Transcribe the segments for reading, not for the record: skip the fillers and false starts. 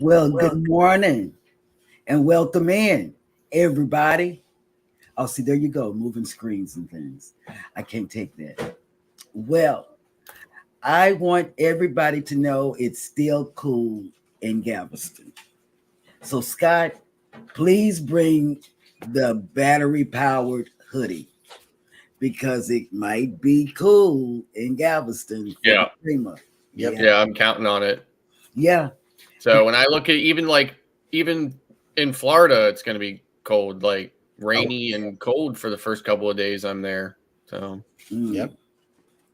Well, good morning and welcome in, everybody. Oh, see, there you go, moving screens and things. I can't take that. Well, I want everybody to know it's still cool in Galveston. So, Scott, please bring the battery powered hoodie because it might be cool in Galveston for Yeah. the creamer. Yeah, I'm counting on it. Yeah. So when I look at even in Florida, it's going to be cold, like rainy and cold for the first couple of days I'm there. So, Yep.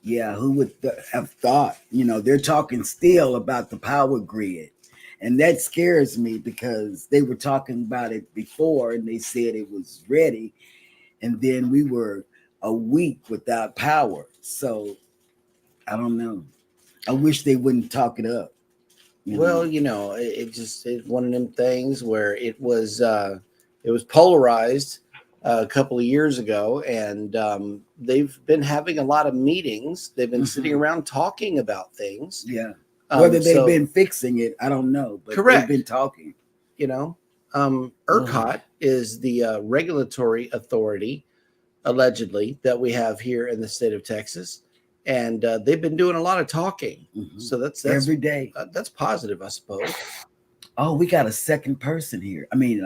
Yeah, who would have thought? They're talking still about the power grid. And that scares me because they were talking about it before and they said it was ready. And then we were a week without power. So I don't know. I wish they wouldn't talk it up. It's one of them things where it was polarized a couple of years ago, and they've been having a lot of meetings. They've been sitting around talking about things. Yeah. Whether they've been fixing it, I don't know. But correct. They've been talking. ERCOT is the regulatory authority, allegedly, that we have here in the state of Texas. And they've been doing a lot of talking. So that's every day. That's positive, I suppose. Oh, we got a second person here. I mean,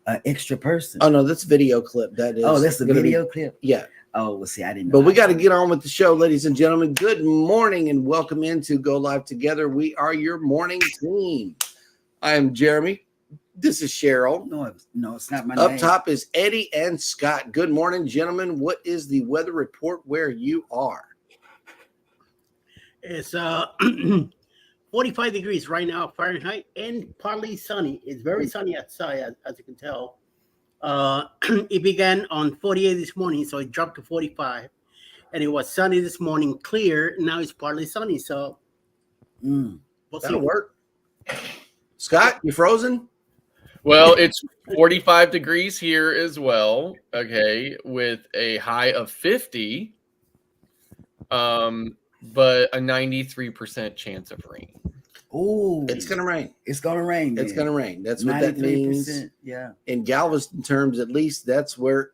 an extra person. Oh, no, that's video clip. That is. Oh, that's a video clip? Yeah. Oh, well, see, I didn't know. But we got to get on with the show, ladies and gentlemen. Good morning and welcome into Go Live Together. We are your morning team. I am Jeremy. This is Cheryl. No, it's not my name. Up top is Eddie and Scott. Good morning, gentlemen. What is the weather report where you are? It's 45 degrees right now, Fahrenheit, and partly sunny. It's very sunny outside, as you can tell. It began on 48 this morning, so it dropped to 45. And it was sunny this morning, clear. Now it's partly sunny, so we'll that'll work. Scott, you frozen? Well, it's 45 degrees here as well, okay, with a high of 50. But a 93% chance of rain. Oh, it's gonna rain. It's gonna rain. It's gonna rain. That's what that means. Yeah. In Galveston terms, at least, that's where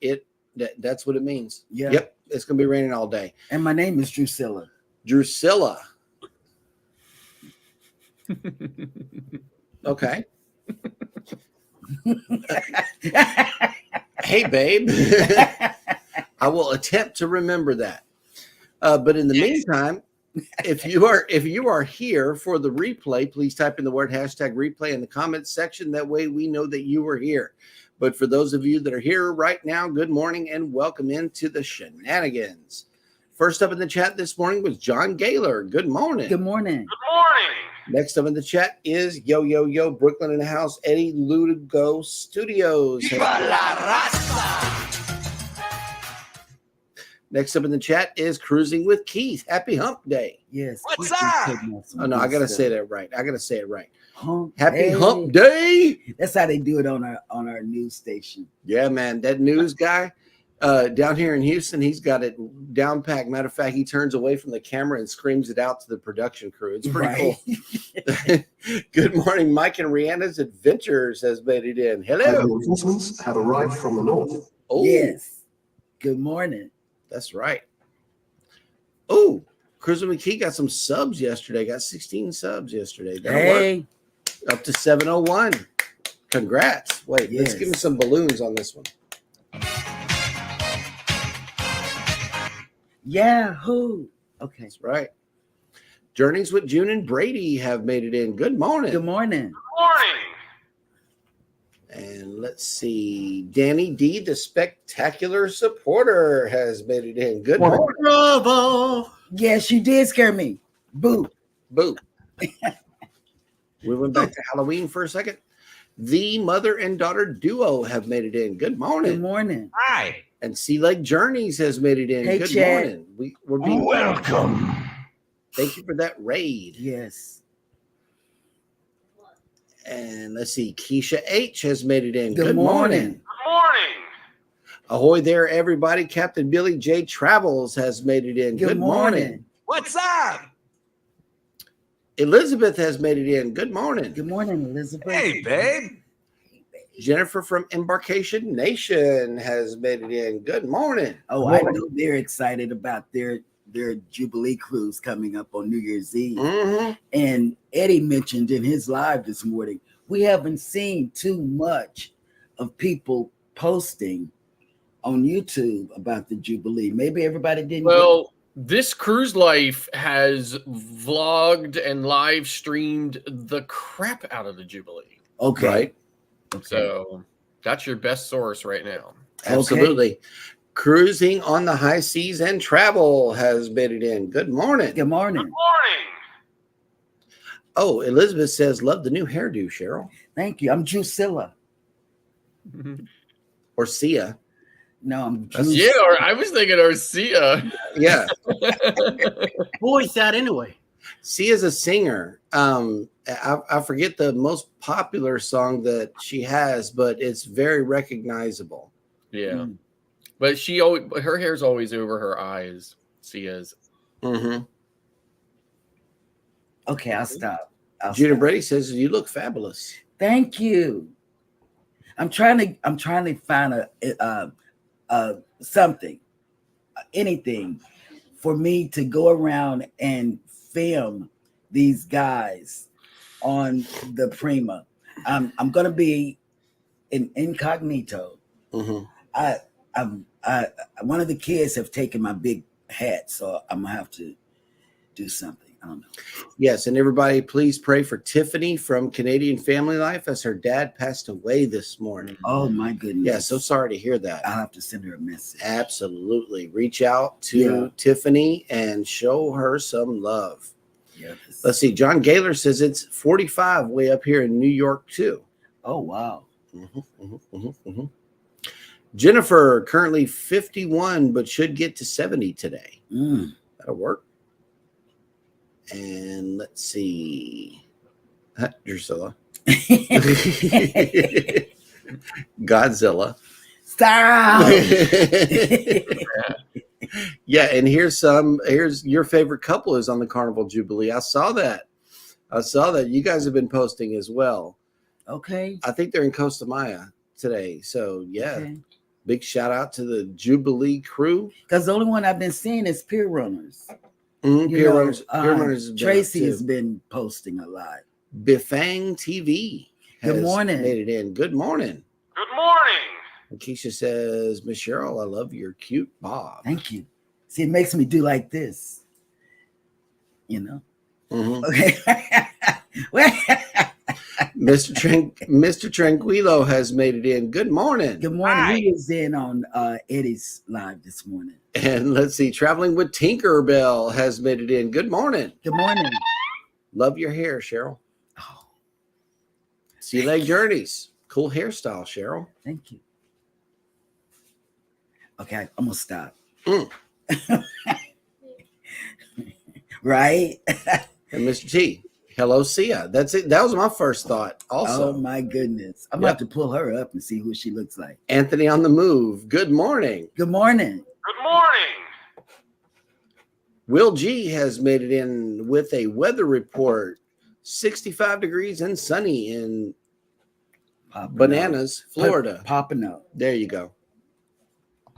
that's what it means. Yeah. Yep. It's gonna be raining all day. And my name is Drusilla. Drusilla. Okay. Hey, babe. I will attempt to remember that. But in the meantime, if you are here for the replay, please type in the word #replay in the comments section. That way we know that you were here. But for those of you that are here right now, good morning and welcome into the shenanigans. First up in the chat this morning was John Gaylor. Good morning. Good morning. Good morning. Next up in the chat is Yo, Brooklyn in the house, Eddie Lugo Studios. Next up in the chat is Cruising with Keith. Happy Hump Day. Yes. What's up? Oh, no, I got to say that right. Hump Happy Day. Hump Day. That's how they do it on our news station. Yeah, man. That news guy down here in Houston, he's got it down packed. Matter of fact, he turns away from the camera and screams it out to the production crew. It's pretty cool. Good morning. Mike and J&S Adventures has made it in. Hello. Reinforcements have arrived from the north. Oh, yes. Good morning. That's right. Oh, Cruising with Keith got some subs yesterday. Got 16 subs yesterday. Hey. Up to 701. Congrats. Wait, let's give him some balloons on this one. Yahoo. Okay. That's right. Journeys with June and Brady have made it in. Good morning. Good morning. Good morning. And let's see. Danny D, the spectacular supporter, has made it in. Good morning. Bravo. Yes, you did scare me. Boo. Boo. We went back to Halloween for a second. The mother and daughter duo have made it in. Good morning. Good morning. Hi. And Sea Lake Journeys has made it in. Hey, Good Chad. morning. We're being Welcome. Thank you for that raid. Yes. And let's see. Keisha H has made it in. Good morning. Good morning. Ahoy there, everybody. Captain Billy J. Travels has made it in. Good morning. What's up? Elizabeth has made it in. Good morning. Good morning, Elizabeth. Hey, babe. Jennifer from Embarkation Nation has made it in. Good morning. Oh, I know they're excited about their Jubilee cruise coming up on New Year's Eve. Mm-hmm. And Eddie mentioned in his live this morning, we haven't seen too much of people posting on YouTube about the Jubilee. Maybe everybody didn't. Well, this cruise life has vlogged and live streamed the crap out of the Jubilee. Okay. Right. Okay. So that's your best source right now. Absolutely. Cruising on the high seas and travel has made it in. Good morning. Good morning. Good morning. Oh, Elizabeth says, love the new hairdo, Cheryl. Thank you. I'm Drusilla. Or Sia. No, I'm Yeah, or I was thinking Arcia. Yeah. Who is that anyway? Sia's a singer. I forget the most popular song that she has, but it's very recognizable. Yeah. Mm. But her hair's always over her eyes. Sia's. Mm-hmm. Okay, I'll stop. Judah Brady says, you look fabulous. Thank you. I'm trying to find something, anything for me to go around and film these guys on the Prima. I'm gonna be in incognito. Mm-hmm. One of the kids have taken my big hat, so I'm gonna have to do something. I don't know. Yes, and everybody, please pray for Tiffany from Canadian Family Life as her dad passed away this morning. Oh my goodness. Yeah, so sorry to hear that. I'll have to send her a message. Absolutely. Reach out to Tiffany and show her some love. Yes. Let's see. John Gaylor says it's 45 way up here in New York, too. Oh, wow. Jennifer, currently 51, but should get to 70 today. That'll work. And let's see. Drusilla. Godzilla. Stop. Yeah, and here's your favorite couple is on the Carnival Jubilee. I saw that. You guys have been posting as well. Okay. I think they're in Costa Maya today. So yeah. Okay. Big shout out to the Jubilee crew. Because the only one I've been seeing is Pier Runners. Pier Runners. Tracy has been posting a lot. Bifang TV. Good morning. Made it in. Good morning. Good morning. And Keisha says, Miss Cheryl, I love your cute bob. Thank you. See, it makes me do like this. You know? Mm-hmm. Okay. Mr. Tranquilo has made it in. Good morning. Good morning. Hi. He was in on Eddie's live this morning. And let's see, Traveling with Tinkerbell has made it in. Good morning. Good morning. Love your hair, Cheryl. Oh, Sea Leg Journeys. Cool hairstyle, Cheryl. thank you. Okay, I'm gonna stop. Right? And Mr. T. Hello, Sia. That's it. That was my first thought. Also, Oh my goodness. I'm about to pull her up and see who she looks like. Anthony on the move. Good morning. Good morning. Good morning. Will G has made it in with a weather report. 65 degrees and sunny in Popping Bananas, out. Florida. Popping up. There you go.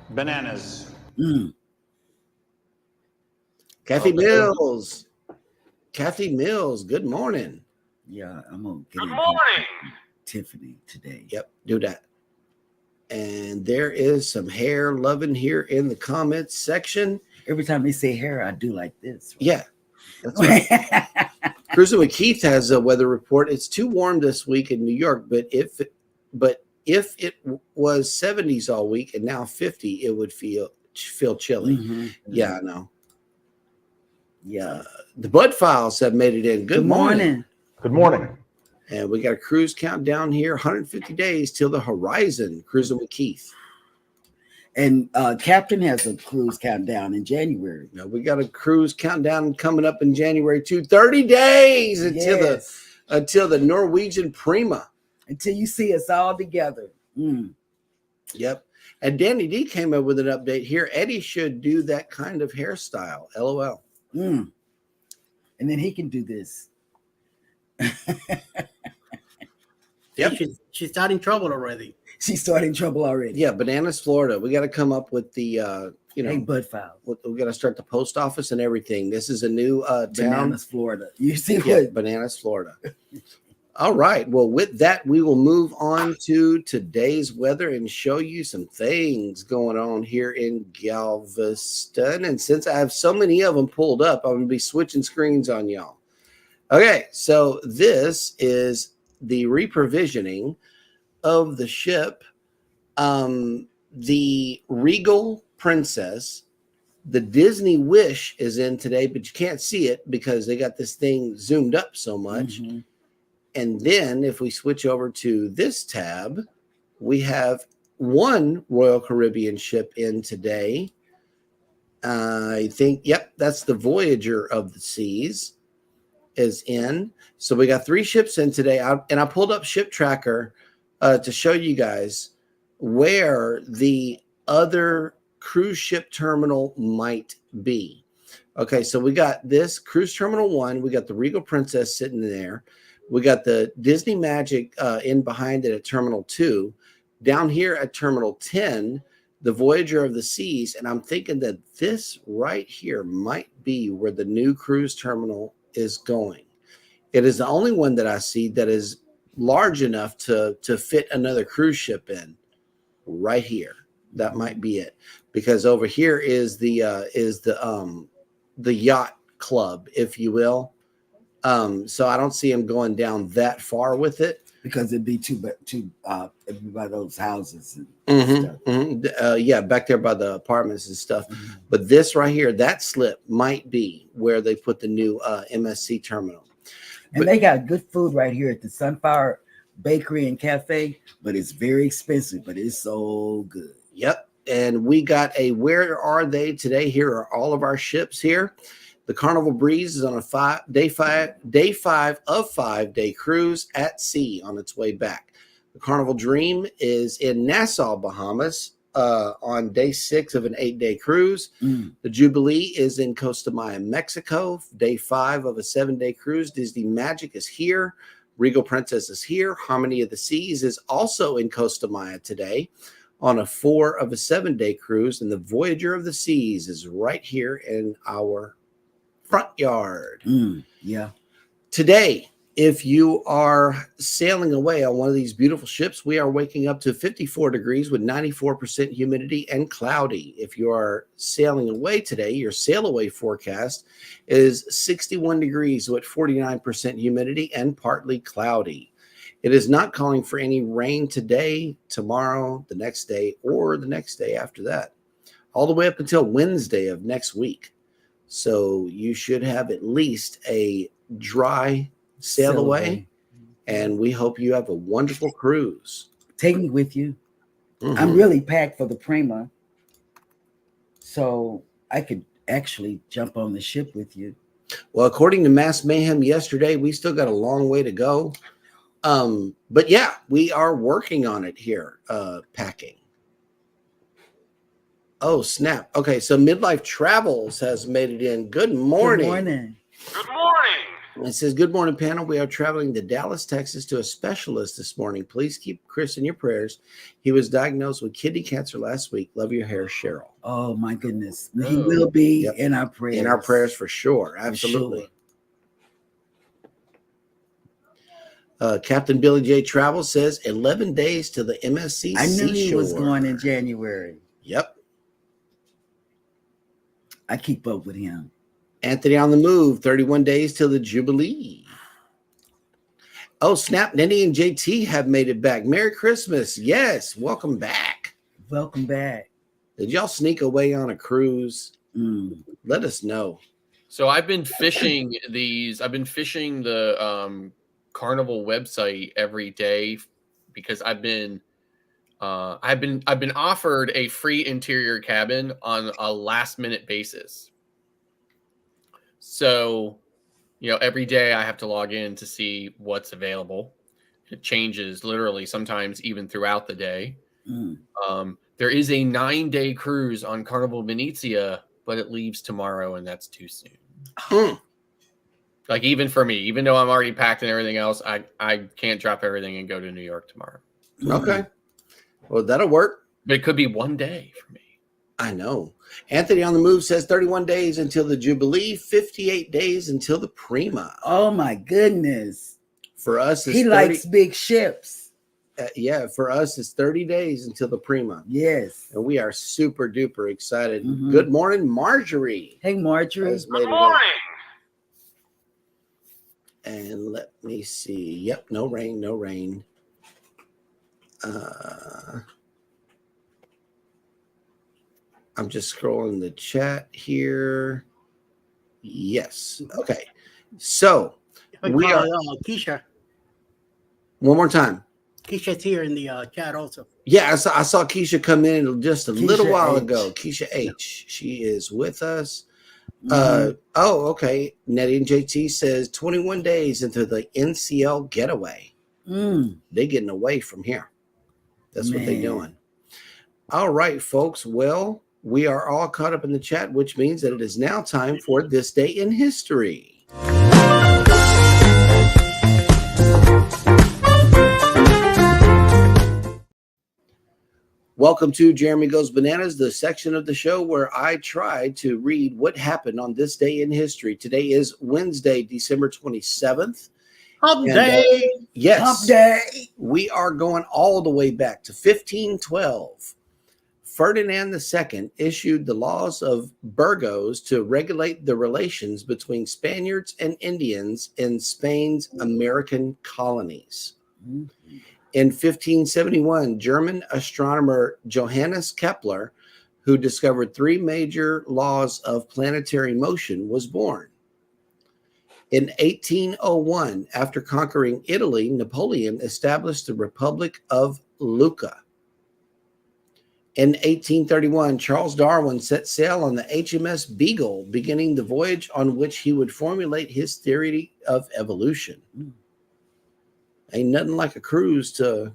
Bananas. Kathy Mills. Kathy Mills, good morning. Yeah, I'm gonna get Good in morning. Tiffany today. Yep, do that. And there is some hair loving here in the comments section. Every time they say hair, I do like this. Yeah, that's right. Cruising with Keith has a weather report. It's too warm this week in New York, but if it was 70s all week and now 50, it would feel chilly. Mhm. Yeah, I know. Yeah. The Bud Files have made it in. Good morning. Good morning. And we got a cruise countdown here, 150 days till the horizon, cruising with Keith. And Captain has a cruise countdown in January. Now we got a cruise countdown coming up in January too. 30 days until Yes. the Norwegian Prima. Until you see us all together. Yep. And Danny D came up with an update here. Eddie should do that kind of hairstyle. LOL. And then he can do this. Yep. She's starting trouble already. She's starting trouble already. Yeah, Bananas, Florida. We got to come up with the, Hey, Bud File. we got to start the post office and everything. This is a new town. Bananas, Florida. You see Yeah, what? Bananas, Florida. All right. Well, with that, we will move on to today's weather and show you some things going on here in Galveston. And since I have so many of them pulled up, I'm going to be switching screens on y'all. Okay. So this is the reprovisioning of the ship, the Regal Princess. The Disney Wish is in today, but you can't see it because they got this thing zoomed up so much. Mhm. And then if we switch over to this tab, we have one Royal Caribbean ship in today. I think, yep, that's the Voyager of the Seas is in. So we got 3 ships in today. And I pulled up Ship Tracker to show you guys where the other cruise ship terminal might be. Okay, so we got this Cruise Terminal 1. We got the Regal Princess sitting there. We got the Disney Magic in behind it at Terminal 2. Down here at Terminal 10, the Voyager of the Seas. And I'm thinking that this right here might be where the new cruise terminal is going. It is the only one that I see that is large enough to fit another cruise ship in right here. That might be it. Because over here is the yacht club, if you will. So I don't see him going down that far with it Because it'd be it'd be by those houses and stuff. Yeah, back there by the apartments and stuff. Mhm. But this right here, that slip might be where they put the new MSC terminal. And they got good food right here at the Sunflower Bakery and Cafe, but it's very expensive, but it's so good. Yep. And we got a where are they today? Here are all of our ships here. The Carnival Breeze is on a day five of 5-day cruise at sea on its way back. The Carnival Dream is in Nassau, Bahamas on day 6 of an 8-day cruise. The Jubilee is in Costa Maya, Mexico, day 5 of a 7-day cruise. Disney Magic is here. Regal Princess is here. Harmony of the Seas is also in Costa Maya today on a 4 of a 7-day cruise. And the Voyager of the Seas is right here in our front yard. Yeah. Today, if you are sailing away on one of these beautiful ships, we are waking up to 54 degrees with 94% humidity and cloudy. If you are sailing away today, your sail away forecast is 61 degrees with 49% humidity and partly cloudy. It is not calling for any rain today, tomorrow, the next day, or the next day after that, all the way up until Wednesday of next week. So you should have at least a dry sail away, and we hope you have a wonderful cruise. Take me with you. I'm really packed for the Prima, so I could actually jump on the ship with you. Well, according to Mass Mayhem yesterday, we still got a long way to go. But yeah, we are working on it here, packing. Oh, snap. Okay, so Midlife Travels has made it in. Good morning. Good morning. Good morning. It says, good morning, panel. We are traveling to Dallas, Texas to a specialist this morning. Please keep Chris in your prayers. He was diagnosed with kidney cancer last week. Love your hair, Cheryl. Oh, my goodness. He will be in our prayers. In our prayers for sure. Absolutely. For sure. Captain Billy J. Travel says 11 days to the MSC I knew he was Seashore. going in January. Yep. I keep up with him. Anthony on the move, 31 days till the Jubilee. Oh, snap. Nenny and JT have made it back. Merry Christmas. Yes. Welcome back. Welcome back. Did y'all sneak away on a cruise? Let us know. So I've been fishing I've been fishing the Carnival website every day because I've been offered a free interior cabin on a last minute basis. So, every day I have to log in to see what's available. It changes literally sometimes even throughout the day. There is a 9-day cruise on Carnival Venezia, but it leaves tomorrow and that's too soon. Like even for me, even though I'm already packed and everything else, I can't drop everything and go to New York tomorrow. Okay. Well, that'll work. But it could be one day for me. I know. Anthony on the Move says 31 days until the Jubilee, 58 days until the Prima. Oh my goodness. For us, it's He 30, likes big ships. yeah, for us, it's 30 days until the Prima. Yes. And we are super duper excited. Mhm. Good morning, Marjorie. Hey, Marjorie. Has made Good it up. morning. And let me see. Yep, no rain, no rain. I'm just scrolling the chat here. Yes. Okay. So we are Keisha. one more time. Keisha's here in the chat also. Yeah, I saw Keisha come in just a little Keisha while H. ago. Keisha H. She is with us. Mhm. Oh, okay. Nettie and JT says 21 days into the NCL getaway. They're getting away from here. That's what they're Man. doing. All right, folks. Well, we are all caught up in the chat, which means that it is now time for This Day in History. Welcome to Jeremy Goes Bananas, the section of the show where I try to read what happened on this day in history. Today is Wednesday, December 27th. Hump And, day. Yes, Hump day. we are going all the way back to 1512. Ferdinand II issued the laws of Burgos to regulate the relations between Spaniards and Indians in Spain's American colonies. In 1571, German astronomer Johannes Kepler, who discovered 3 major laws of planetary motion, was born. In 1801, after conquering Italy, Napoleon established the Republic of Lucca. In 1831, Charles Darwin set sail on the HMS Beagle, beginning the voyage on which he would formulate his theory of evolution. Ain't nothing like a cruise to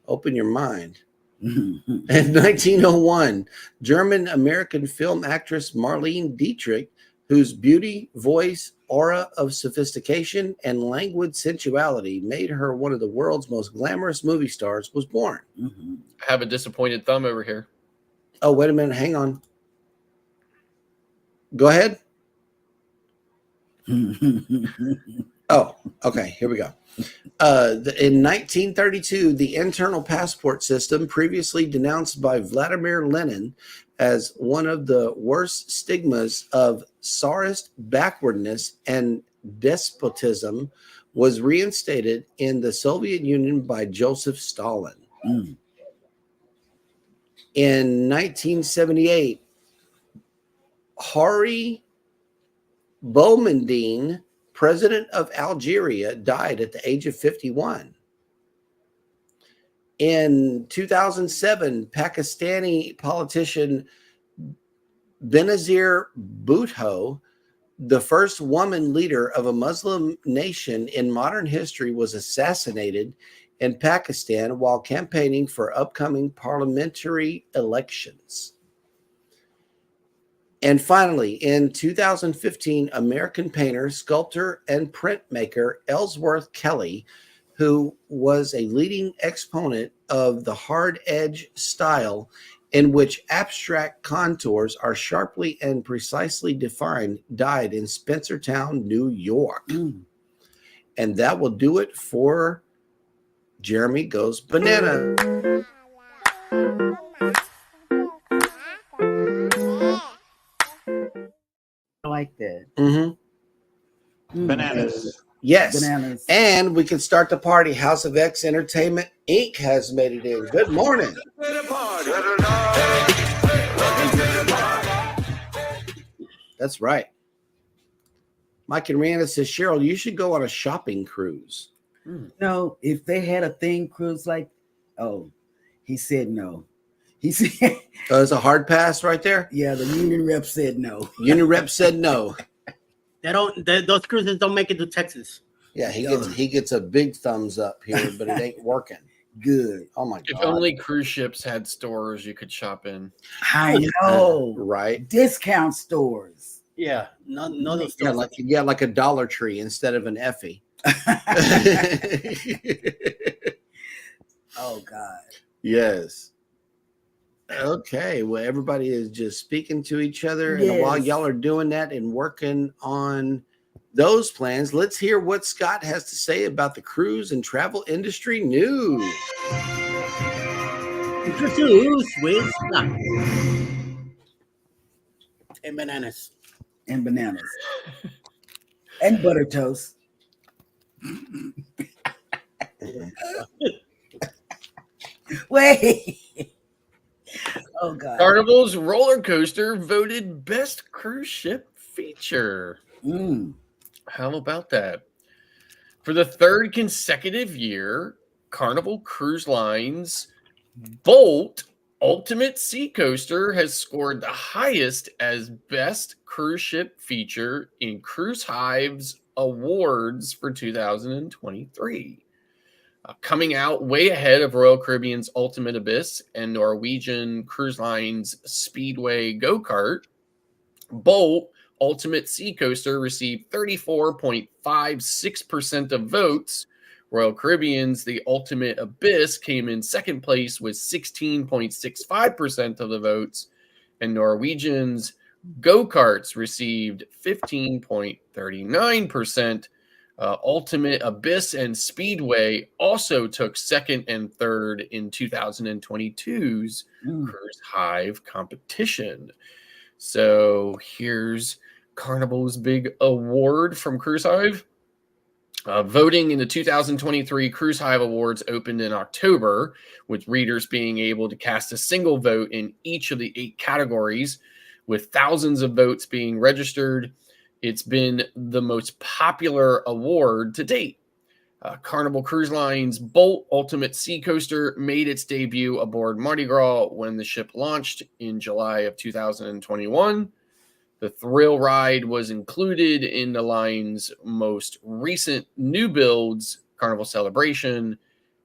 open your mind. In 1901, German-American film actress Marlene Dietrich, whose beauty, voice, aura of sophistication, and languid sensuality made her one of the world's most glamorous movie stars, was born. I have a disappointed thumb over here. Oh, wait a minute. Hang on. Go ahead. Oh, okay. Here we go. In 1932, the internal passport system, previously denounced by Vladimir Lenin as one of the worst stigmas of Tsarist backwardness and despotism, was reinstated in the Soviet Union by Joseph Stalin. In 1978, Hari Boumediene, president of Algeria, died at the age of 51. In 2007, Pakistani politician Benazir Bhutto, the first woman leader of a Muslim nation in modern history, was assassinated in Pakistan while campaigning for upcoming parliamentary elections. And finally, in 2015, American painter, sculptor, and printmaker Ellsworth Kelly, who was a leading exponent of the hard edge style in which abstract contours are sharply and precisely defined, died in Spencertown, New York. And that will do it for Jeremy Goes Banana. I like that. Bananas. Yes. Bananas. And we can start the party. House of X Entertainment Inc. has made it in. Good morning. That's right. Mike and Rihanna says, Cheryl, you should go on a shopping cruise. No, if they had a thing cruise like, he said no. He said, Oh, it's a hard pass right there. yeah, the union rep said no. Union rep said no. Those cruises don't make it to Texas. Yeah, he gets a big thumbs up here, but it ain't working. Good. Oh my If God. only cruise ships had stores you could shop in. I know. Right. Discount stores. Yeah, none of those Yeah, stores. like a Dollar Tree instead of an Effie. Oh God. Yes. Okay. Well, everybody is just speaking to each other. And while Yes. y'all are doing that and working on those plans, let's hear what Scott has to say about the cruise and travel industry news. Introduce with Scott. And bananas. And bananas. And butter toast. Wait. Oh God. Carnival's roller coaster voted best cruise ship feature. How about that? For the third consecutive year, Carnival Cruise Line's Bolt Ultimate Sea Coaster has scored the highest as best cruise ship feature in Cruise Hive's awards for 2023. Coming out way ahead of Royal Caribbean's Ultimate Abyss and Norwegian Cruise Line's Speedway Go-Kart, Bolt Ultimate Sea Coaster received 34.56% of votes. Royal Caribbean's The Ultimate Abyss came in second place with 16.65% of the votes, and Norwegian's Go-Karts received 15.39%. Ultimate Abyss and Speedway also took second and third in 2022's Cruise Hive competition. So here's Carnival's big award from Cruise Hive. Voting in the 2023 Cruise Hive Awards opened in October, with readers being able to cast a single vote in each of the 8 categories, with thousands of votes being registered. It's been the most popular award to date. Carnival Cruise Line's Bolt Ultimate Sea Coaster made its debut aboard Mardi Gras when the ship launched in July of 2021. The thrill ride was included in the line's most recent new builds, Carnival Celebration,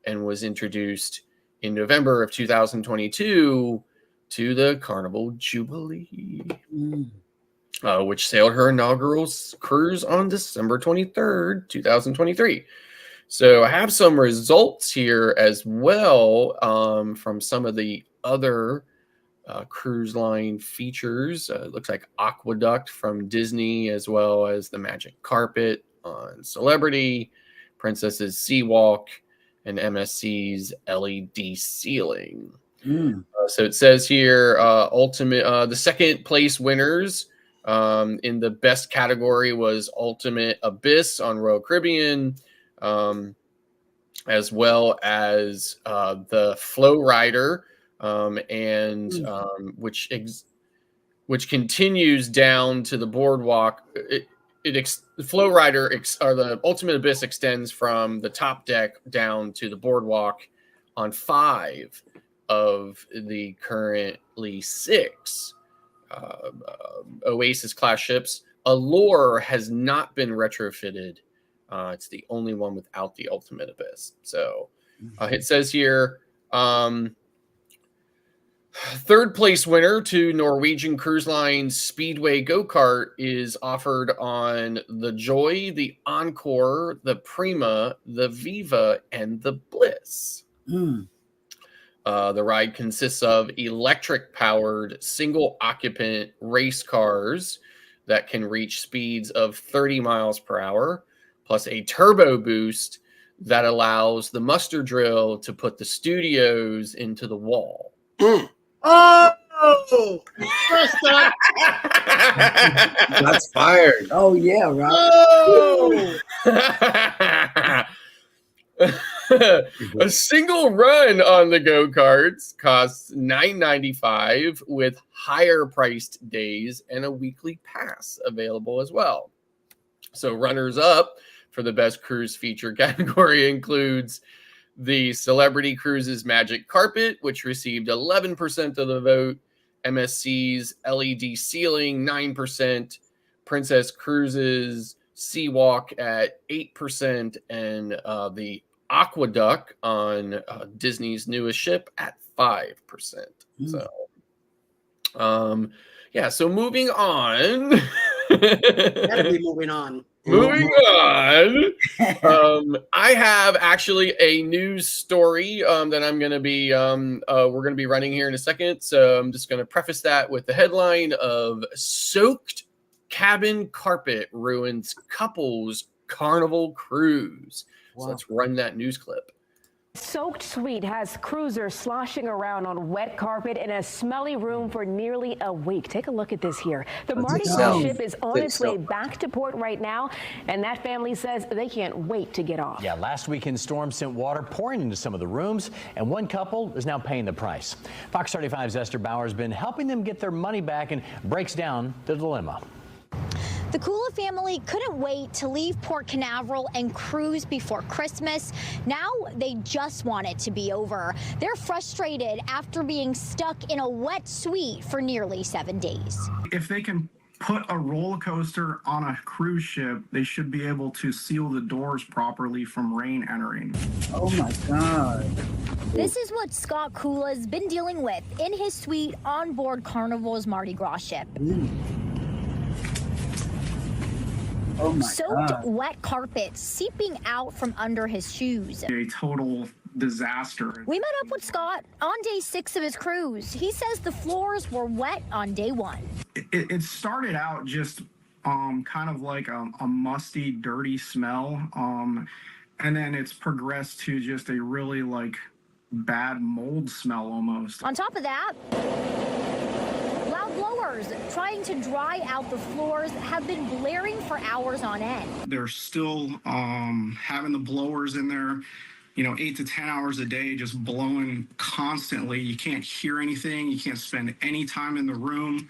and was introduced in November of 2022 to the Carnival Jubilee, which sailed her inaugural cruise on December 23rd, 2023. So I have some results here as well from some of the other cruise line features. It looks like Aqueduct from Disney, as well as the Magic Carpet on Celebrity, Princess's Sea Walk, and MSC's LED Ceiling. So it says here, the second place winners in the best category was Ultimate Abyss on Royal Caribbean, as well as the Flow Rider, which continues down to the boardwalk. The Flow Rider or the Ultimate Abyss extends from the top deck down to the boardwalk on 5 of the currently 6 Oasis class ships. Allure has not been retrofitted. It's the only one without the Ultimate Abyss. So it says here, third place winner to Norwegian Cruise Line's Speedway Go-Kart is offered on the Joy, the Encore, the Prima, the Viva, and the Bliss. The ride consists of electric-powered, single-occupant race cars that can reach speeds of 30 miles per hour, plus a turbo boost that allows the muster drill to put the studios into the wall. Oh, That's fired. Oh yeah, right. Oh, A single run on the go-karts costs $9.95 with higher priced days and a weekly pass available as well. So runners up for the best cruise feature category includes the Celebrity Cruises Magic Carpet, which received 11% of the vote, MSC's LED Ceiling 9%, Princess Cruises Sea Walk at 8%, and the Aqueduct on Disney's newest ship at 5%. So, so moving on. Gotta be moving on. Moving on. I have actually a news story that I'm going to be we're going to be running here in a second. So I'm just going to preface that with the headline of soaked cabin carpet ruins couple's carnival cruise. Wow. So let's run that news clip. Soaked suite has cruisers sloshing around on wet carpet in a smelly room for nearly a week. Take a look at this here. The Mardi Gras ship is on its way back to port right now, and that family says they can't wait to get off. Yeah, last weekend's storm sent water pouring into some of the rooms, and one couple is now paying the price. Fox 35's Esther Bauer has been helping them get their money back and breaks down the dilemma. The Kula family couldn't wait to leave Port Canaveral and cruise before Christmas. Now they just want it to be over. They're frustrated after being stuck in a wet suite for nearly 7 days. If they can put a roller coaster on a cruise ship, they should be able to seal the doors properly from rain entering. Oh my God. This is what Scott Kula's been dealing with in his suite on board Carnival's Mardi Gras ship. Oh my Soaked God. wet carpet seeping out from under his shoes. A total disaster. We met up with Scott on day 6 of his cruise. He says the floors were wet on day 1. It started out just kind of like a musty, dirty smell. And then it's progressed to just a really like bad mold smell almost. On top of that, loud blowers trying to dry out the floors have been blaring for hours on end. They're still having the blowers in there, 8 to 10 hours a day, just blowing constantly. You can't hear anything. You can't spend any time in the room.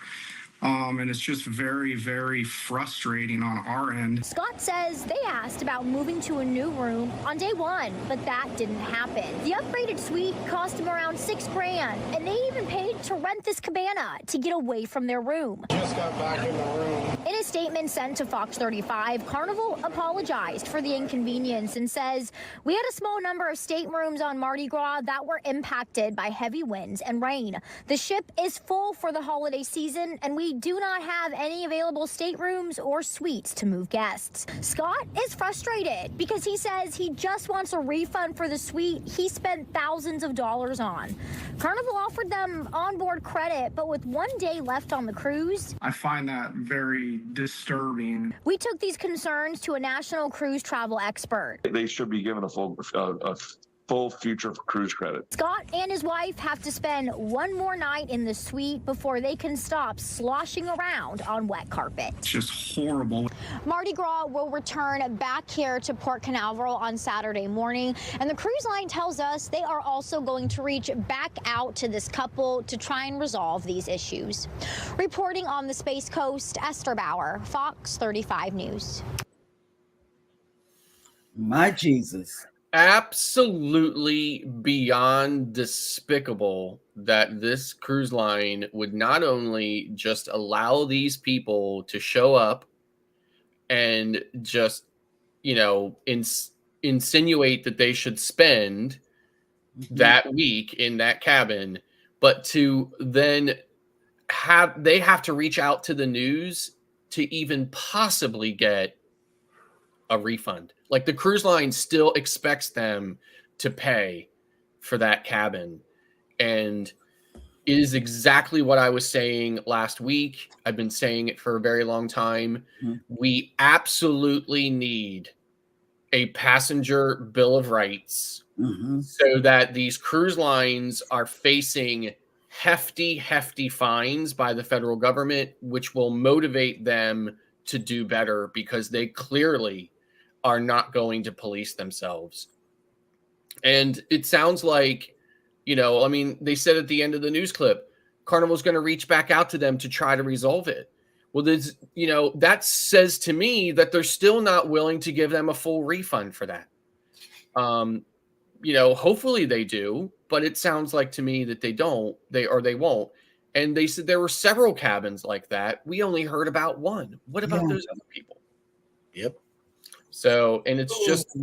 And it's just very, very frustrating on our end. Scott says they asked about moving to a new room on day 1, but that didn't happen. The upgraded suite cost him around $6,000, and they even paid to rent this cabana to get away from their room. Just got back in the room. In a statement sent to Fox 35, Carnival apologized for the inconvenience and says, "We had a small number of staterooms on Mardi Gras that were impacted by heavy winds and rain. The ship is full for the holiday season, and we do not have any available staterooms or suites to move guests." Scott is frustrated because he says he just wants a refund for the suite he spent thousands of dollars on. Carnival offered them onboard credit, but with 1 day left on the cruise, I find that very disturbing. we took these concerns to a national cruise travel expert. They should be given a full future cruise credit. Scott and his wife have to spend one more night in the suite before they can stop sloshing around on wet carpet. It's just horrible. Mardi Gras will return back here to Port Canaveral on Saturday morning, and the cruise line tells us they are also going to reach back out to this couple to try and resolve these issues. Reporting on the Space Coast, Esther Bauer, Fox 35 News. My Jesus. Absolutely beyond despicable that this cruise line would not only just allow these people to show up and just, insinuate that they should spend that week in that cabin, but to then they have to reach out to the news to even possibly get a refund. Like, the cruise line still expects them to pay for that cabin. And it is exactly what I was saying last week. I've been saying it for a very long time. Mm-hmm. We absolutely need a passenger bill of rights so that these cruise lines are facing hefty, hefty fines by the federal government, which will motivate them to do better, because they clearly are not going to police themselves. And it sounds like, they said at the end of the news clip, Carnival's going to reach back out to them to try to resolve it. Well, there's, that says to me that they're still not willing to give them a full refund for that. Hopefully they do, but it sounds like to me that they don't, they won't. And they said there were several cabins like that. We only heard about one. What about those other people? Yep. So, and it's just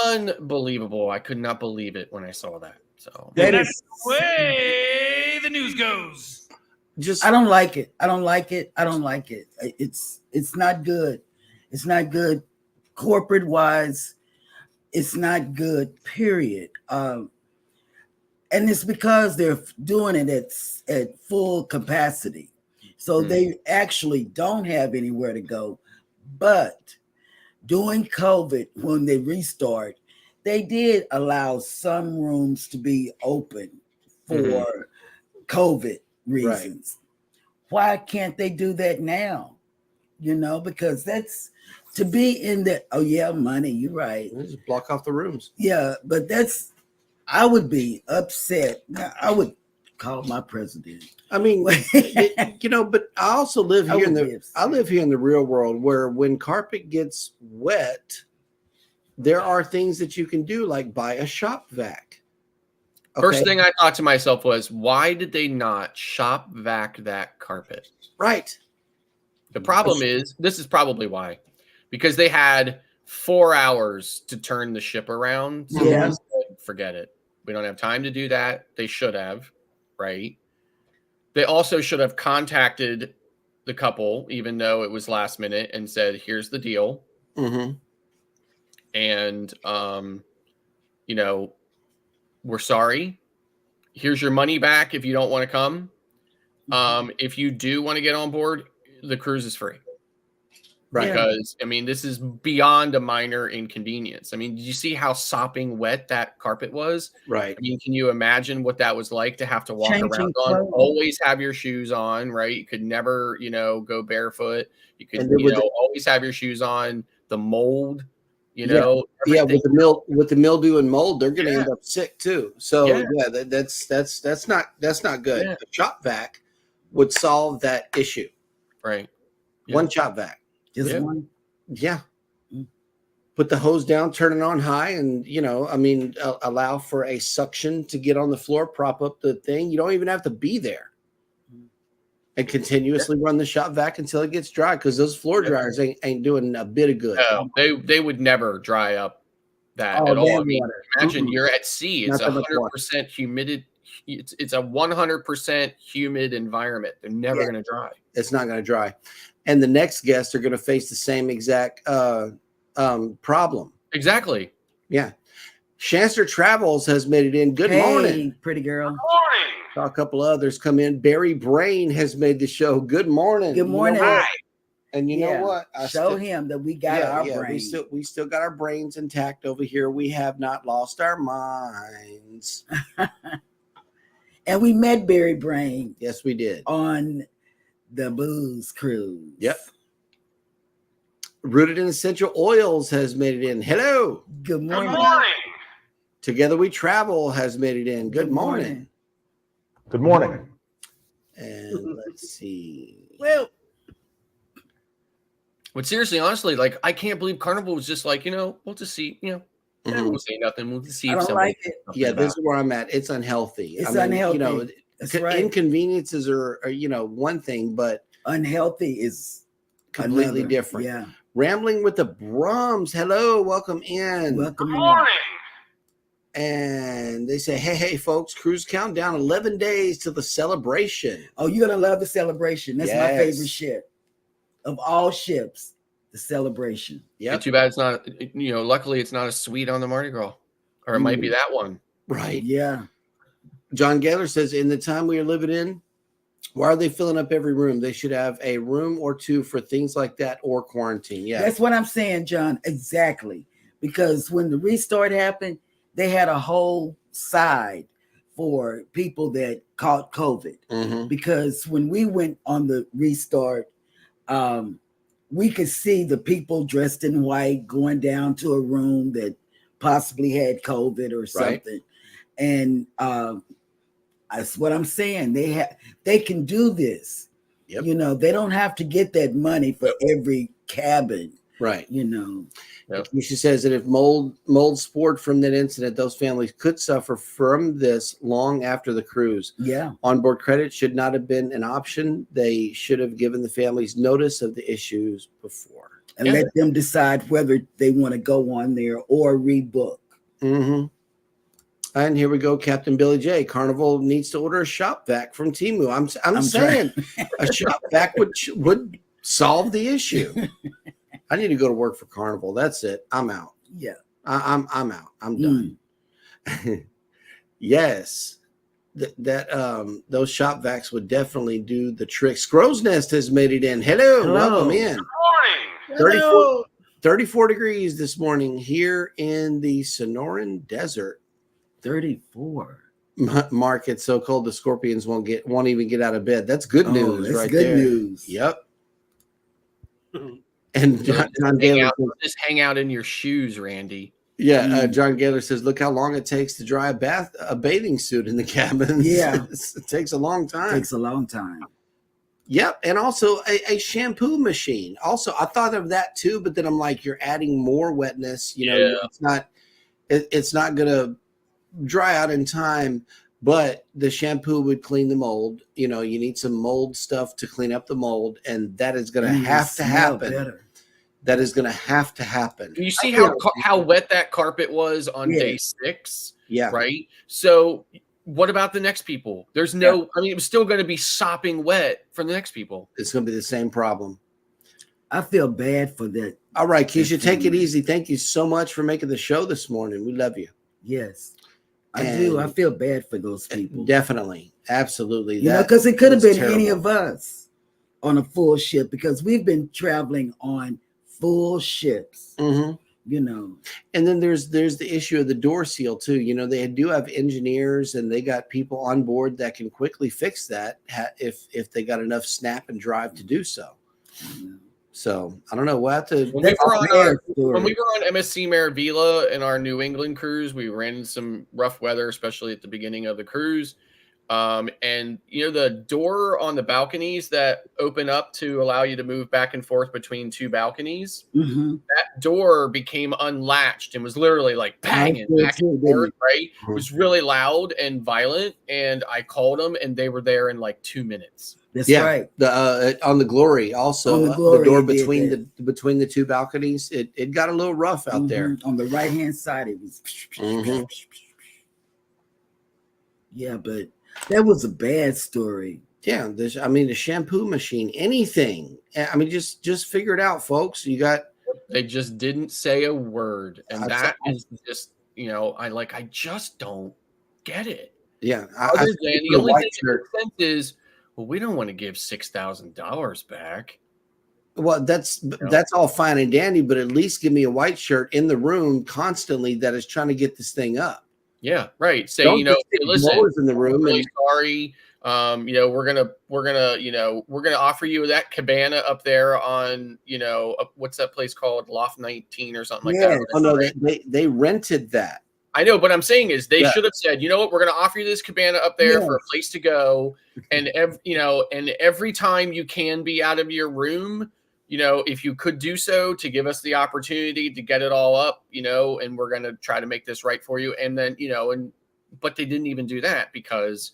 unbelievable. I could not believe it when I saw that. So That is the way the news goes. I don't like it. I don't like it. I don't like it. It's not good. It's not good corporate wise. It's not good, period. And it's because they're doing it at full capacity. So they actually don't have anywhere to go. But during COVID, when they restart, they did allow some rooms to be open for COVID reasons. Why can't they do that now? Because that's to be in the, oh yeah, money, you're right. Just block off the rooms. Yeah, but I would be upset. Now, I would call my president. I mean, but I also live here I live here in the real world where when carpet gets wet, there are things that you can do, like buy a shop vac. Okay. First thing I thought to myself was, why did they not shop vac that carpet? Right. The problem is, this is probably why, because they had 4 hours to turn the ship around. So they said, forget it. We don't have time to do that. They should have, right? They also should have contacted the couple, even though it was last minute, and said, here's the deal. And, we're sorry. Here's your money back if you don't want to come. If you do want to get on board, the cruise is free. Right. Because, I mean, this is beyond a minor inconvenience. I mean, did you see how sopping wet that carpet was? Right. I mean, can you imagine what that was like to have to walk around on? Always have your shoes on, right? You could never, go barefoot. You could, always have your shoes on. The mold, with the mildew and mold, they're going to end up sick too. So that's not good. Yeah. A shop vac would solve that issue. Right. One shop vac. Just one? Yeah. Put the hose down, turn it on high, and, allow for a suction to get on the floor, prop up the thing. You don't even have to be there. And continuously run the shop vac until it gets dry, because those floor dryers ain't doing a bit of good. No, they would never dry up that at all. I mean, imagine you're at sea. It's 100% humidity. It's a 100% humid environment. They're never going to dry. It's not going to dry. And the next guests are going to face the same exact problem. Exactly. Yeah. Shanster Travels has made it in. Good morning. Pretty girl. Good morning. Saw a couple others come in. Barry Brain has made the show. Good morning. Good morning. And you know what? Show him that we got our brain. We still got our brains intact over here. We have not lost our minds. And we met Barry Brain. Yes, we did. On the booze cruise. Yep. Rooted in Essential Oils has made it in. Hello. Good morning. Good morning. Together We Travel has made it in. Good morning. Good morning. And let's see. Well, but seriously, honestly, like, I can't believe Carnival was just like, we'll just see, we'll say nothing. We'll just see. I don't like it. Yeah, this is where I'm at. It's unhealthy. It's unhealthy. That's right. Inconveniences are one thing, but unhealthy is completely different. Yeah. Rambling with the Brums. Hello, welcome in. Welcome Good in. morning. And they say, hey, folks, cruise countdown 11 days to the celebration. Oh, you're going to love the celebration. That's my favorite ship. Of all ships, the celebration. Yeah. Too bad it's not, luckily it's not a suite on the Mardi Gras. Or it might be that one. Right. Yeah. John Gaylor says, in the time we are living in, why are they filling up every room? They should have a room or two for things like that or quarantine. Yeah. That's what I'm saying, John. Exactly. Because when the restart happened, they had a whole side for people that caught COVID. Because when we went on the restart, we could see the people dressed in white going down to a room that possibly had COVID or something. Right. And that's what I'm saying. They can do this. Yep. They don't have to get that money for every cabin. Right. Yep. She says that if mold spored from that incident, those families could suffer from this long after the cruise. Yeah. Onboard credit should not have been an option. They should have given the families notice of the issues before. And let them decide whether they want to go on there or rebook. And here we go, Captain Billy J. Carnival needs to order a shop vac from Temu. I'm saying a shop vac would solve the issue. I need to go to work for Carnival. That's it. I'm out. Yeah. I'm out. I'm done. Yes. Those shop vacs would definitely do the trick. Scrow's Nest has made it in. Hello. Welcome in. Good morning. 34 degrees this morning here in the Sonoran Desert. 34. Mark, it's so cold the scorpions won't even get out of bed. That's good news, that's right good there. News. Yep. And John Gaylor just hang out in your shoes, Randy. Yeah, John Gaylor says, "Look how long it takes to dry a bathing suit in the cabin." Yeah, it takes a long time. Takes a long time. Yep, and also a shampoo machine. Also, I thought of that too, but then I'm like, you're adding more wetness. You know, it's not gonna dry out in time, but the shampoo would clean the mold. You know, you need some mold stuff to clean up the mold, and that is going to have to happen. Better. That is going to have to happen. You see how wet that carpet was on day 6? Yeah. Right. So what about the next people? There's no, I mean, it was still going to be sopping wet for the next people. It's going to be the same problem. I feel bad for that. All right, Keisha, take it easy. Thank you so much for making the show this morning. We love you. Yes. I do. I feel bad for those people. Definitely. Absolutely. You know, because it could have been any of us on a full ship, because we've been traveling on full ships, you know. And then there's the issue of the door seal too. You know, they do have engineers and they got people on board that can quickly fix that if they got enough snap and drive to do so. So I don't know. We'll have to. When we were on MSC Maravilla in our New England cruise, we ran into some rough weather, especially at the beginning of the cruise. And you know, the door on the balconies that open up to allow you to move back and forth between two balconies, that door became unlatched and was literally like banging back and forth, right? It was really loud and violent. And I called them and they were there in like 2 minutes. That's right. The on the Glory also, the door between the two balconies, it got a little rough out there. On the right hand side, it was. Yeah, but that was a bad story. Yeah, the shampoo machine, anything. I mean, just figure it out, folks. They just didn't say a word, and that is just, you know, I just don't get it. Yeah, the only thing that makes sense is, well, we don't want to give $6,000 back. Well, that's all fine and dandy, but at least give me a white shirt in the room constantly that is trying to get this thing up. Yeah, right. Say, Don't you know, hey, listen, in the room. I'm really sorry. You know, we're gonna offer you that cabana up there on, you know, what's that place called? Loft 19 or something like that. Oh no, they rented that. I know, but I'm saying is they should have said, you know what, we're going to offer you this cabana up there for a place to go, and every time you can be out of your room, you know, if you could do so, to give us the opportunity to get it all up, you know, and we're going to try to make this right for you. And then, you know, but they didn't even do that because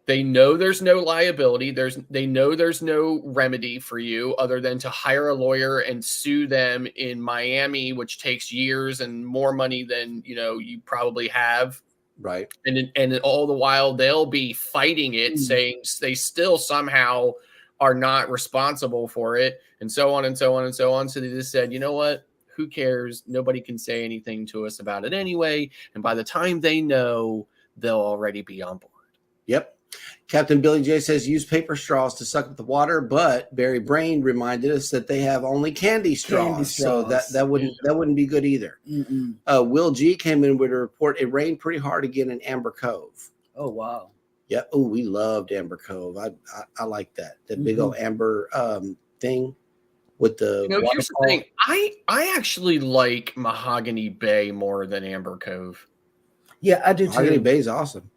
they know there's no liability. They know there's no remedy for you other than to hire a lawyer and sue them in Miami, which takes years and more money than, you know, you probably have. Right. And all the while they'll be fighting it, saying they still somehow are not responsible for it, and so on and so on and so on. So they just said, you know what? Who cares? Nobody can say anything to us about it anyway. And by the time they know, they'll already be on board. Yep. Captain Billy J says use paper straws to suck up the water, but Barry Brain reminded us that they have only candy straws. So that wouldn't be good either. Will G came in with a report. It rained pretty hard again in Amber Cove. Oh wow. Yeah. Oh, we loved Amber Cove. I like that big old amber thing with the. You know, here's the thing. I actually like Mahogany Bay more than Amber Cove. Yeah, I do too. Mahogany Bay is awesome.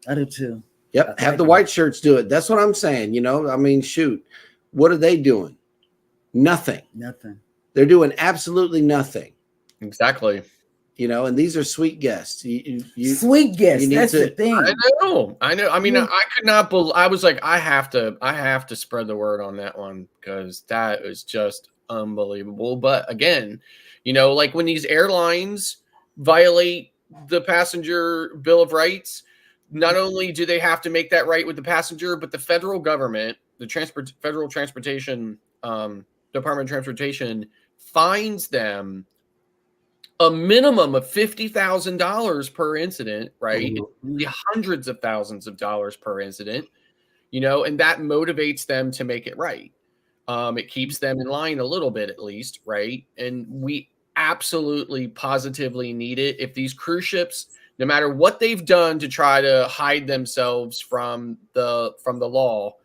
I do too. Yep. Have the white shirts do it. That's what I'm saying. You know, I mean, shoot, what are they doing? Nothing. They're doing absolutely nothing. Exactly. You know, and these are sweet guests. Sweet guests. That's the thing. I know. I mean, I could not believe. I was like, I have to spread the word on that one, because that is just unbelievable. But again, you know, like when these airlines violate the passenger Bill of Rights, not only do they have to make that right with the passenger, but the federal government, the Federal Transportation Department of Transportation, fines them a minimum of $50,000 per incident, right? Mhm. Hundreds of thousands of dollars per incident, and that motivates them to make it right. It keeps them in line a little bit, at least, right? And we absolutely, positively need it. If these cruise ships, no matter what they've done to try to hide themselves from the law,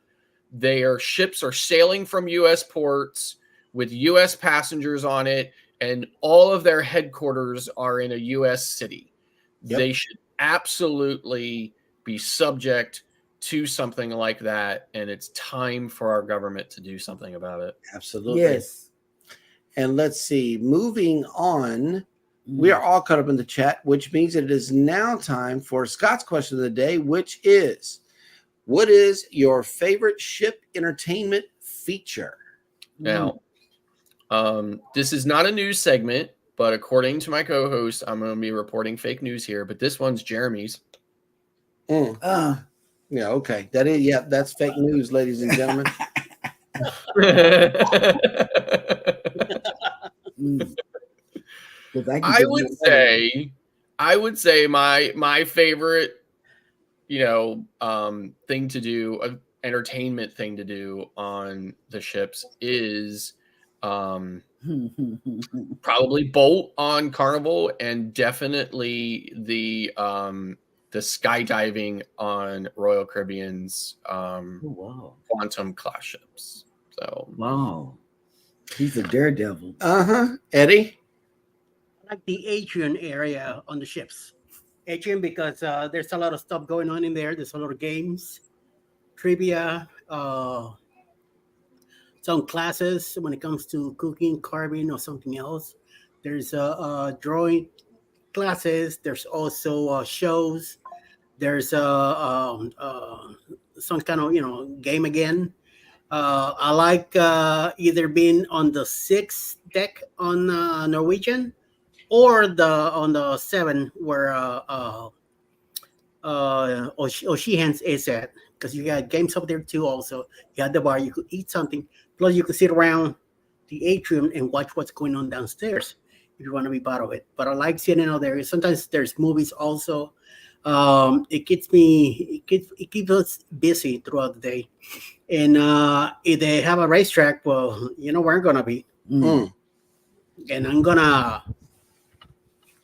their ships are sailing from U.S. ports with U.S. passengers on it, and all of their headquarters are in a U.S. city. Yep. They should absolutely be subject to something like that, and it's time for our government to do something about it. Absolutely. Yes. And let's see, moving on, we are all caught up in the chat, which means it is now time for Scott's question of the day, which is, what is your favorite ship entertainment feature? Now, this is not a news segment, but according to my co-host, I'm going to be reporting fake news here, but this one's Jeremy's. Yeah, okay. That is, yeah, that's fake news, ladies and gentlemen. I would say my favorite, thing to do, entertainment thing to do on the ships is probably Bolt on Carnival, and definitely the skydiving on Royal Caribbean's Quantum class ships. So wow, he's a daredevil. Eddie? I like the atrium area on the ships. Atrium because there's a lot of stuff going on in there. There's a lot of games, trivia, some classes when it comes to cooking, carving, or something else. There's drawing classes. There's also shows. There's some kind of game again. I like either being on the 6th deck on Norwegian, or on the 7 where O'Sheehan's is at, because you got games up there too. Also, you had the bar, you could eat something, plus you could sit around the atrium and watch what's going on downstairs if you want to be part of it. But I like sitting out there. Sometimes there's movies also. It keeps us busy throughout the day. And if they have a racetrack, well, you know where I'm gonna be. And I'm gonna,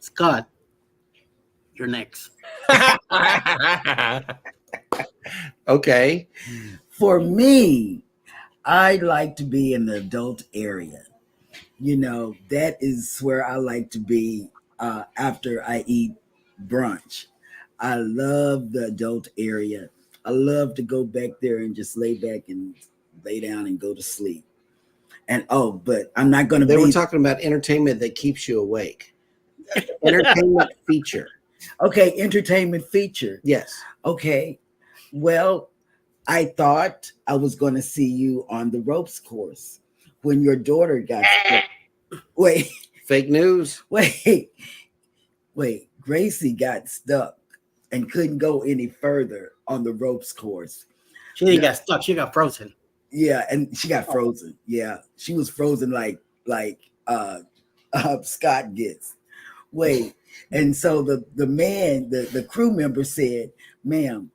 Scott, you're next. Okay. For me, I like to be in the adult area. That is where I like to be after I eat brunch. I love the adult area. I love to go back there and just lay back and lay down and go to sleep. And but I'm not going to. They were talking about entertainment that keeps you awake. Entertainment feature. Okay, entertainment feature. Yes. Okay. Well, I thought I was going to see you on the ropes course when your daughter got stuck. Wait. Fake news. Wait. Gracie got stuck and couldn't go any further on the ropes course. She didn't get stuck. She got frozen. Yeah, and she got frozen. Yeah, she was frozen like Scott gets. Wait, and so the man, the crew member said, "Ma'am,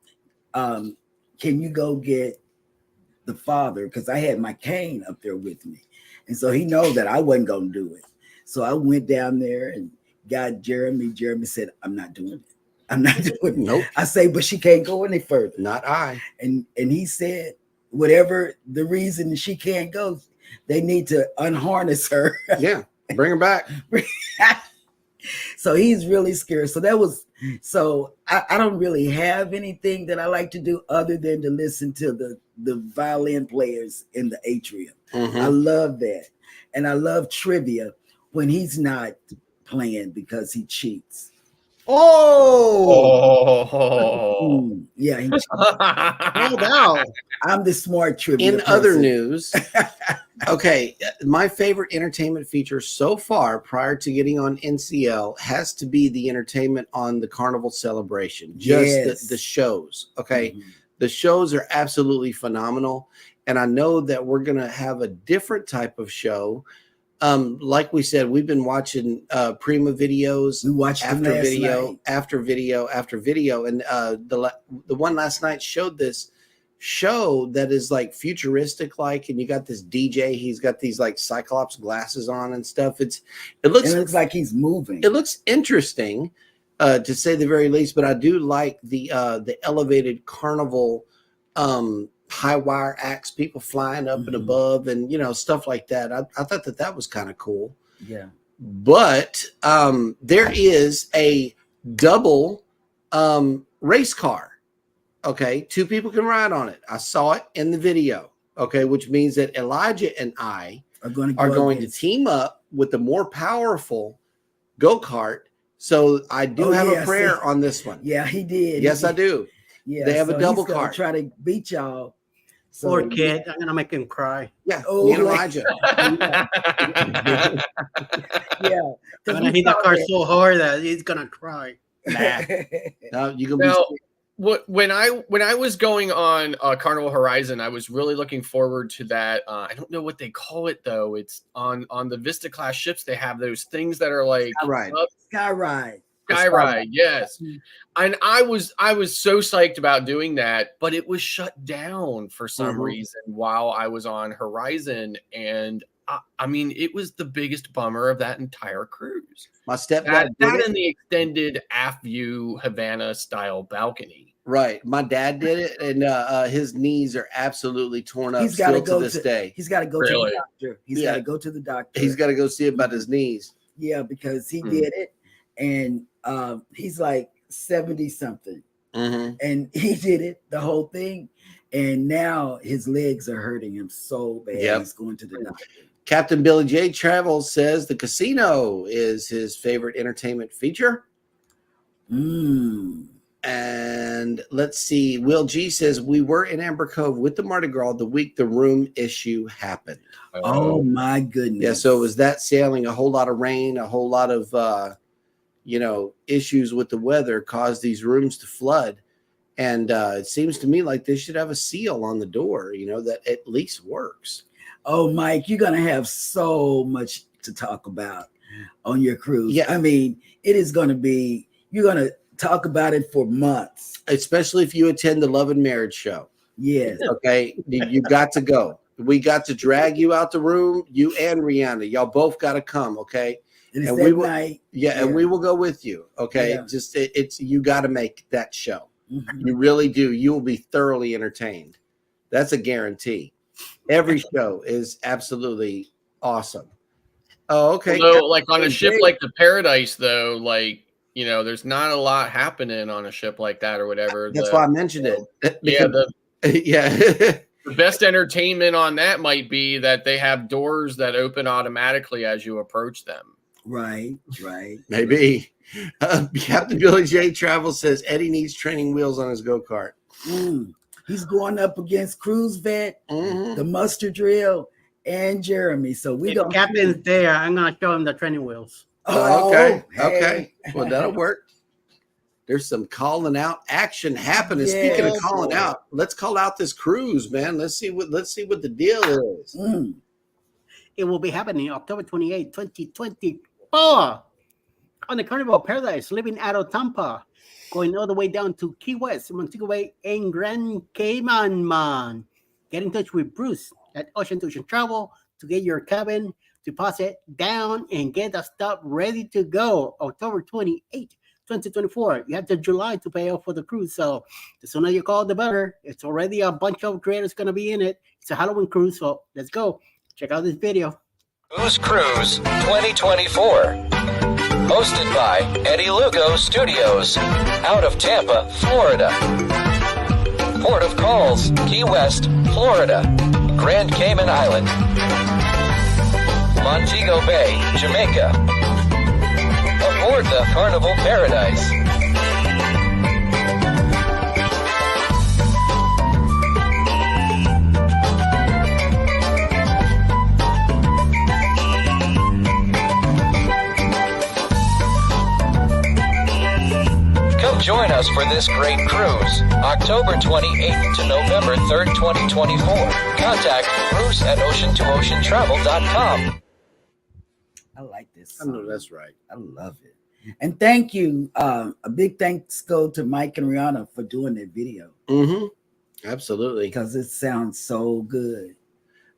can you go get the father?" Because I had my cane up there with me, and so he knows that I wasn't going to do it. So I went down there and got Jeremy. Jeremy said, "I'm not doing it. I'm not doing it." Nope. I say, "But she can't go any further." Not I. And he said, whatever the reason she can't go, they need to unharness her. Yeah, bring her back. So he's really scared. So I don't really have anything that I like to do other than to listen to the violin players in the atrium. I love that. And I love trivia when he's not playing because he cheats. Yeah, he cheats. Oh, wow. I'm the smart trivia In person. other news, Okay, my favorite entertainment feature so far, prior to getting on NCL, has to be the entertainment on the Carnival Celebration. Just the shows. Okay, the shows are absolutely phenomenal, and I know that we're gonna have a different type of show. Like we said, we've been watching Prima videos. We watched after video, after video, after video, and the one last night showed this show that is like futuristic, like, and you got this DJ. He's got these like Cyclops glasses on and stuff. It looks like he's moving. It looks interesting, to say the very least. But I do like the elevated Carnival. High wire acts, people flying up and above, and stuff like that. I thought that was kind of cool. Yeah. But there is a double race car. Okay, 2 people can ride on it. I saw it in the video. Okay, which means that Elijah and I are going to team up with the more powerful go-kart. So I do have a prayer on this one. Yeah, he did. Yes, I do. Yeah, they have a double car. Try to beat y'all. So, poor kid, I'm gonna make him cry. Yeah, me and Elijah. Yeah, I'm gonna hit that car so hard that he's gonna cry. Nah. No, you can now, when I was going on Carnival Horizon, I was really looking forward to that. I don't know what they call it though. It's on the Vista class ships. They have those things that are like Skyride, yes. And I was so psyched about doing that, but it was shut down for some reason while I was on Horizon, and I mean, it was the biggest bummer of that entire cruise. My stepdad that and the extended aft view Havana style balcony. Right, my dad did it, and his knees are absolutely torn up still to this day. He's got to go to the doctor. He's got to go to the doctor. He's got to go see about his knees. Yeah, because he did it. And he's like 70 something, and he did it the whole thing, and now his legs are hurting him so bad. He's going to the doctor. Captain Billy J Travels says the casino is his favorite entertainment feature. And let's see, Will G says we were in Amber Cove with the Mardi Gras the week the room issue happened. Oh my goodness. Yeah, so it was that sailing, a whole lot of rain, a whole lot of issues with the weather caused these rooms to flood. And it seems to me like they should have a seal on the door, that at least works. Oh, Mike, you're going to have so much to talk about on your cruise. Yeah. I mean, it is going to be, you're going to talk about it for months. Especially if you attend the Love and Marriage show. Yes. Okay. You got to go. We got to drag you out the room, you and Rihanna. Y'all both got to come, okay? And we will, and we will go with you. Okay. Yeah. Just it's you got to make that show. You really do. You will be thoroughly entertained. That's a guarantee. Every show is absolutely awesome. Oh, okay. Although, like on a ship like the Paradise, though, like there's not a lot happening on a ship like that or whatever. That's why I mentioned it. The best entertainment on that might be that they have doors that open automatically as you approach them. Right. Maybe. Captain Billy J Travel says Eddie needs training wheels on his go-kart. He's going up against Cruise Vet, the Muster Drill, and Jeremy. So we don't. Captain's there. I'm gonna show him the training wheels. Okay. Well, that'll work. There's some calling out action happening. Speaking of calling out, let's call out this cruise, man. Let's see what the deal is. It will be happening October 28, 2024 on the Carnival Paradise, leaving out of Tampa, going all the way down to Key West, Montego Bay, and Grand Cayman, man. Get in touch with Bruce at Ocean to Ocean Travel to get your cabin deposit down and get the stuff ready to go. October 28, 2024. You have till July to pay off for the cruise. So the sooner you call, the better. It's already a bunch of creators going to be in it. It's a Halloween cruise. So let's go. Check out this video. Who's Cruise 2024. Hosted by Eddie Lugo Studios, out of Tampa, Florida. Port of calls, Key West, Florida. Grand Cayman Island. Montego Bay, Jamaica. Aboard the Carnival Paradise. us for this great cruise, October 28th to November 3rd, 2024. Contact Bruce@ocean2oceantravel.com. I like this I song. know that's right. I love it. And thank you. A big thanks go to Mike and Rihanna for doing that video. Mm-hmm. Absolutely. Because it sounds so good.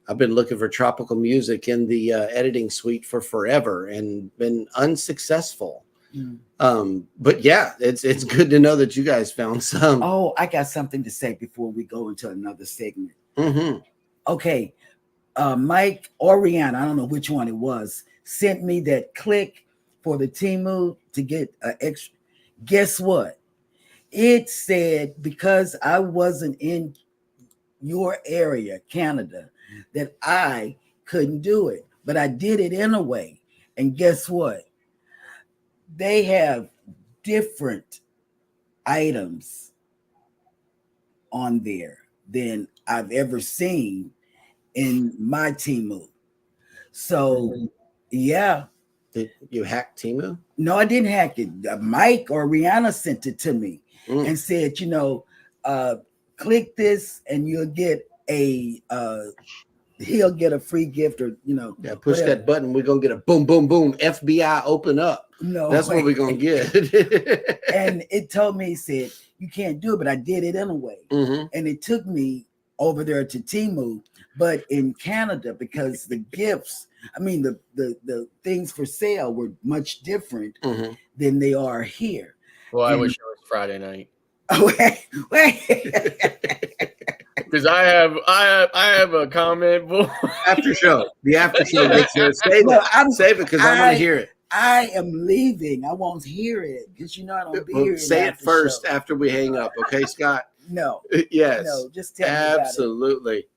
I've been looking for tropical music in the editing suite for forever and been unsuccessful. But yeah, it's good to know that you guys found some. Oh, I got something to say before we go into another segment. Mm-hmm. Okay. Mike or Rihanna, I don't know which one it was, sent me that click for the Temu to get an extra. Guess what? It said because I wasn't in your area, Canada, that I couldn't do it, but I did it anyway. And guess what? They have different items on there than I've ever seen in my Temu. So, yeah. Did you hack Temu? No, I didn't hack it. Mike or Rihanna sent it to me and said, click this and you'll get he'll get a free gift or, Yeah, push that button. We're going to get a boom, boom, boom. FBI open up. No, that's what we're going to get. And it told me, it said, you can't do it, but I did it anyway. And it took me over there to Temu, but in Canada, because the gifts, the things for sale were much different than they are here. Well, I wish it was Friday night. Wait. Because I have a comment. After show. The after show gets here. Save it because I want to hear it. I am leaving. I won't hear it because I don't be here. Say it first after we hang up, okay, Scott? No. Yes. No, just tell me absolutely.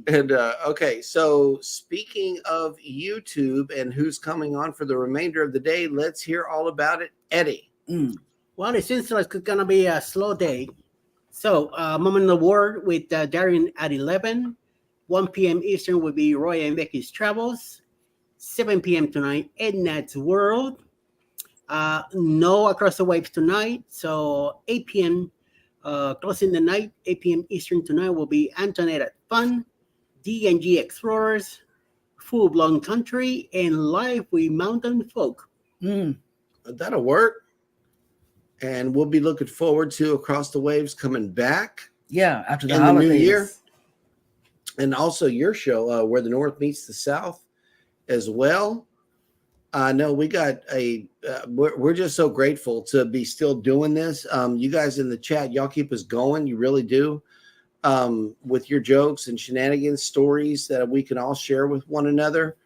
And okay, so speaking of YouTube and who's coming on for the remainder of the day, let's hear all about it. Eddie. Well, it seems like it's gonna be a slow day. So, Moment in the World with Darian at 11. 1 p.m. Eastern will be Roy and Becky's Travels. 7 p.m. tonight, Edna's World. No Across the Waves tonight. So 8 p.m. Closing the night, 8 p.m. Eastern tonight will be Antoinette at Fun, D&G Explorers, Full Blown Country, and Live with Mountain Folk. That'll work. And we'll be looking forward to Across the Waves coming back. Yeah, after the in holidays. the new year. And also your show, Where the North Meets the South, as well. No, we got we're just so grateful to be still doing this. You guys in the chat, y'all keep us going. You really do. With your jokes and shenanigans, stories that we can all share with one another.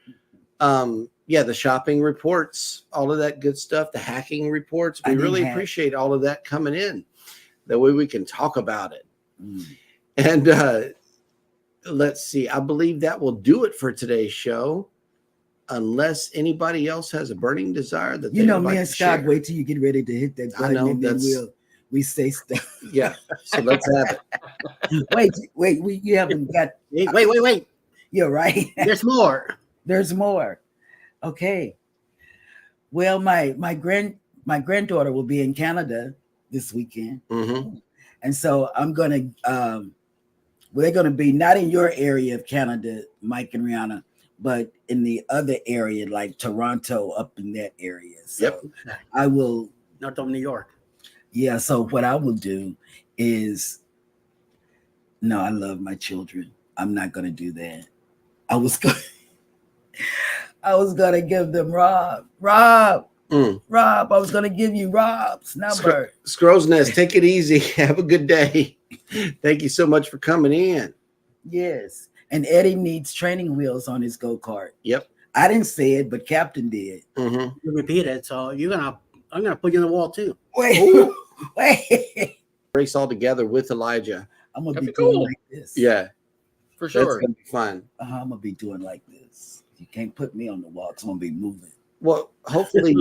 The shopping reports, all of that good stuff, the hacking reports. We really appreciate all of that coming in. That way we can talk about it. And let's see. I believe that will do it for today's show. Unless anybody else has a burning desire that me and Scott wait till you get ready to hit that button. I know, and then we say stuff. Yeah, so let's have it. wait, you haven't got. Wait. You're right. There's more. There's more. Okay. Well, my granddaughter will be in Canada this weekend, and so I'm gonna. They're gonna be not in your area of Canada, Mike and Rihanna, but in the other area, like Toronto, up in that area. So I will not from New York. Yeah. So what I will do is, no, I love my children. I'm not going to do that. I was going to give them Rob. I was going to give you Rob's number. Scrow's Nest, take it easy. Have a good day. Thank you so much for coming in. Yes. And Eddie needs training wheels on his go-kart. Yep. I didn't say it, but Captain did. You repeat it. So I'm gonna put you on the wall too. Wait. Race all together with Elijah. I'm gonna be doing like this. Yeah. For sure. That's gonna be fun. I'm gonna be doing like this. You can't put me on the wall because I'm gonna be moving. Well, hopefully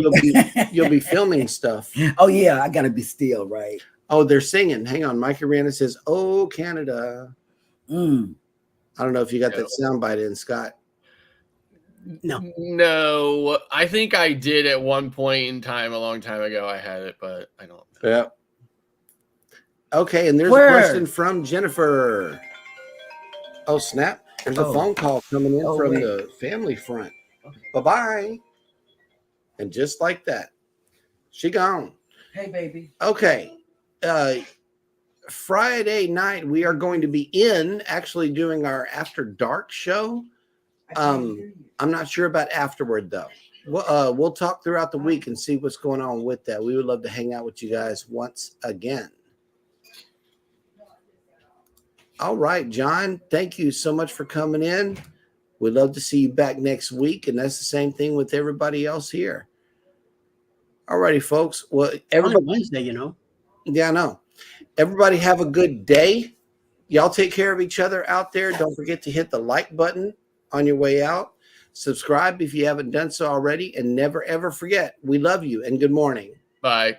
you'll be filming stuff. Oh yeah, I gotta be still, right? Oh, they're singing. Hang on. Mike Arena says, "Oh, Canada." I don't know if you got that soundbite in, Scott. No, I think I did at one point in time, a long time ago. I had it, but I don't. Yeah. Okay, and there's a question from Jennifer. Oh, snap. There's a phone call coming in from the family front. Okay. Bye-bye. And just like that, she gone. Hey, baby. Okay. Friday night, we are going to be actually doing our After Dark show. I'm not sure about afterward, though. We'll talk throughout the week and see what's going on with that. We would love to hang out with you guys once again. All right, John, thank you so much for coming in. We'd love to see you back next week, and that's the same thing with everybody else here. All righty, folks. Well, everybody, Wednesday, you know. Yeah, I know. Everybody have a good day. Y'all take care of each other out there. Don't forget to hit the like button on your way out. Subscribe if you haven't done so already, and never, ever forget, we love you and good morning. Bye.